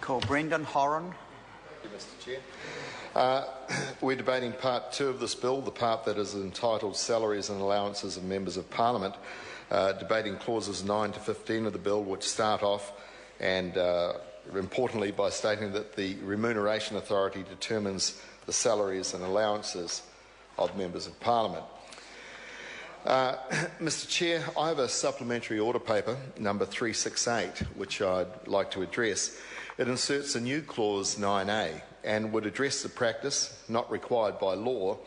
Call Brendan Horan. Thank you, Mr. Chair. We're debating part 2 of this bill, the part that is entitled Salaries and Allowances of Members of Parliament, debating clauses 9 to 15 of the bill, which start off and importantly by stating that the Remuneration Authority determines the salaries and allowances of Members of Parliament. Mr. Chair, I have a supplementary order paper, number 368, which I'd like to address. It inserts a new clause 9A and would address the practice, not required by law,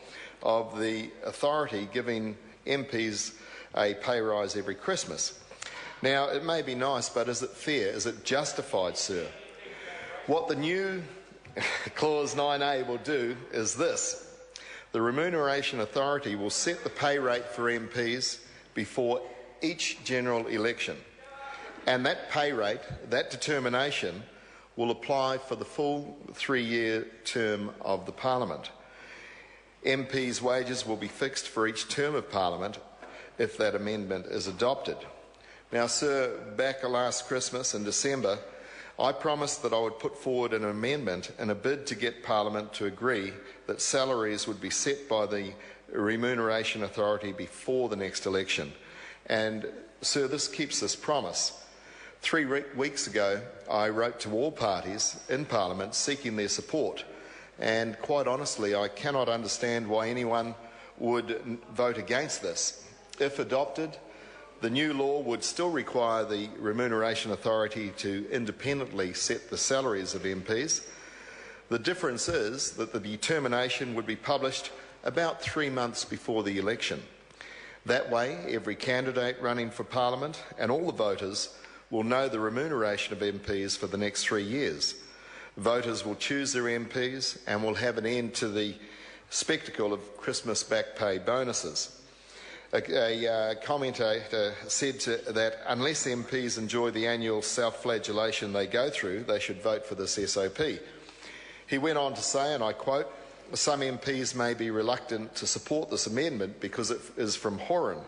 of the authority giving MPs a pay rise every Christmas. Now, it may be nice, but is it fair? Is it justified, sir? What the new clause 9A will do is this. The Remuneration Authority will set the pay rate for MPs before each general election, and that pay rate, that determination, will apply for the full 3-year term of the Parliament. MPs' wages will be fixed for each term of Parliament if that amendment is adopted. Now, sir, back last Christmas in December, I promised that I would put forward an amendment in a bid to get Parliament to agree that salaries would be set by the Remuneration Authority before the next election. And, sir, this keeps this promise. 3 weeks ago, I wrote to all parties in Parliament seeking their support. And quite honestly, I cannot understand why anyone would vote against this. If adopted, the new law would still require the Remuneration Authority to independently set the salaries of MPs. The difference is that the determination would be published about 3 months before the election. That way, every candidate running for Parliament and all the voters will know the remuneration of MPs for the next 3 years. Voters will choose their MPs and will have an end to the spectacle of Christmas back pay bonuses. A commentator said that unless MPs enjoy the annual self-flagellation they go through, they should vote for this SOP. He went on to say, and I quote, "Some MPs may be reluctant to support this amendment because it is from Horan."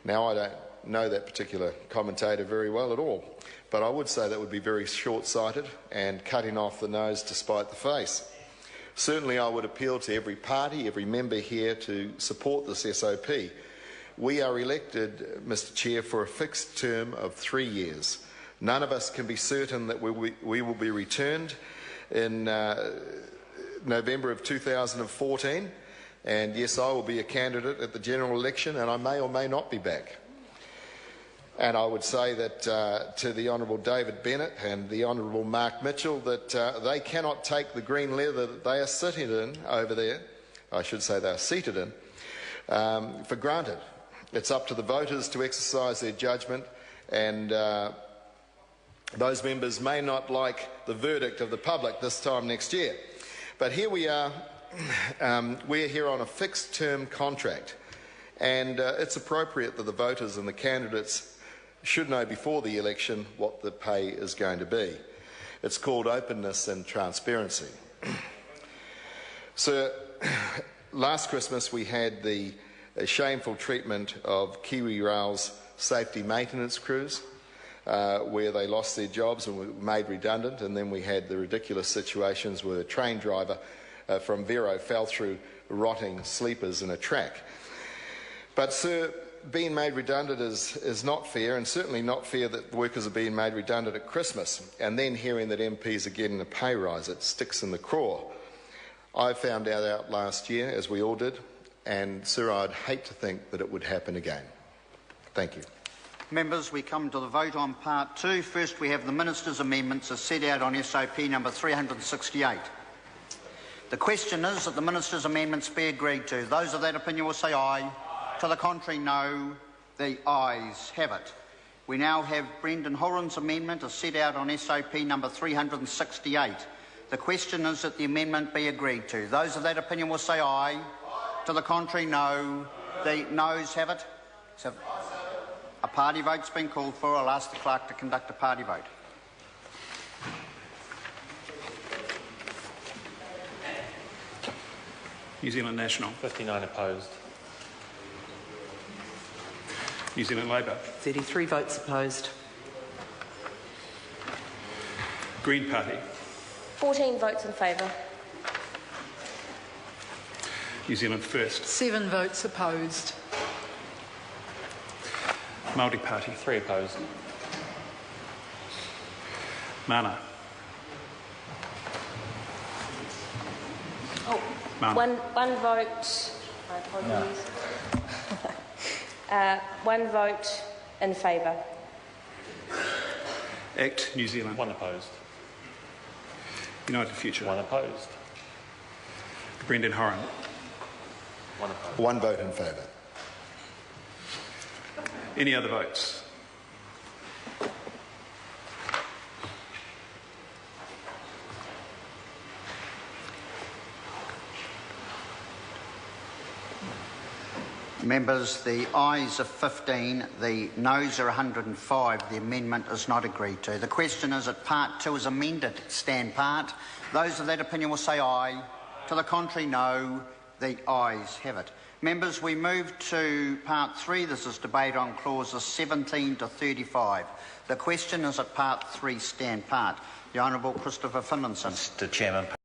Now, I don't know that particular commentator very well at all, but I would say that would be very short-sighted and cutting off the nose to spite the face. Certainly, I would appeal to every party, every member here to support this SOP. We are elected, Mr. Chair, for a fixed term of 3 years. None of us can be certain that we will be returned in November of 2014. And yes, I will be a candidate at the general election, and I may or may not be back. And I would say that to the Honourable David Bennett and the Honourable Mark Mitchell that they cannot take the green leather that they are sitting in over there, I should say they are seated in, for granted. It's up to the voters to exercise their judgment, and those members may not like the verdict of the public this time next year. But here we are, we're here on a fixed term contract, and it's appropriate that the voters and the candidates should know before the election what the pay is going to be. It's called openness and transparency. So last Christmas we had the shameful treatment of KiwiRail's safety maintenance crews, where they lost their jobs and were made redundant, and then we had the ridiculous situations where a train driver from Vero fell through rotting sleepers in a track. But, sir, being made redundant is not fair, and certainly not fair that workers are being made redundant at Christmas, and then hearing that MPs are getting a pay rise. It sticks in the craw. I found out last year, as we all did, and, sir, I'd hate to think that it would happen again. Thank you. Members, we come to the vote on part 2. First, we have the Minister's amendments as set out on SOP number 368. The question is that the Minister's amendments be agreed to. Those of that opinion will say aye. To the contrary, no. The ayes have it. We now have Brendan Horan's amendment as set out on SOP number 368. The question is that the amendment be agreed to. Those of that opinion will say aye. To the contrary, no. The noes have it. So a party vote's been called for. I'll ask the clerk to conduct a party vote. New Zealand National. 59 opposed. New Zealand Labour. 33 votes opposed. Green Party. 14 votes in favour. New Zealand First. 7 votes opposed. Māori Party. 3 opposed. Mana. Mana. One vote. My apologies. One vote in favour. ACT New Zealand. 1 opposed. United Future. 1 opposed. Brendan Horan. 1 opposed. 1 vote in favour. Any other votes? Members, the ayes are 15, the noes are 105. The amendment is not agreed to. The question is that Part 2 is amended. Stand part. Those of that opinion will say aye. To the contrary, no. The ayes have it. Members, we move to Part 3. This is debate on clauses 17 to 35. The question is at Part 3, stand part. The Honourable Christopher Finlayson. Mr Chairman.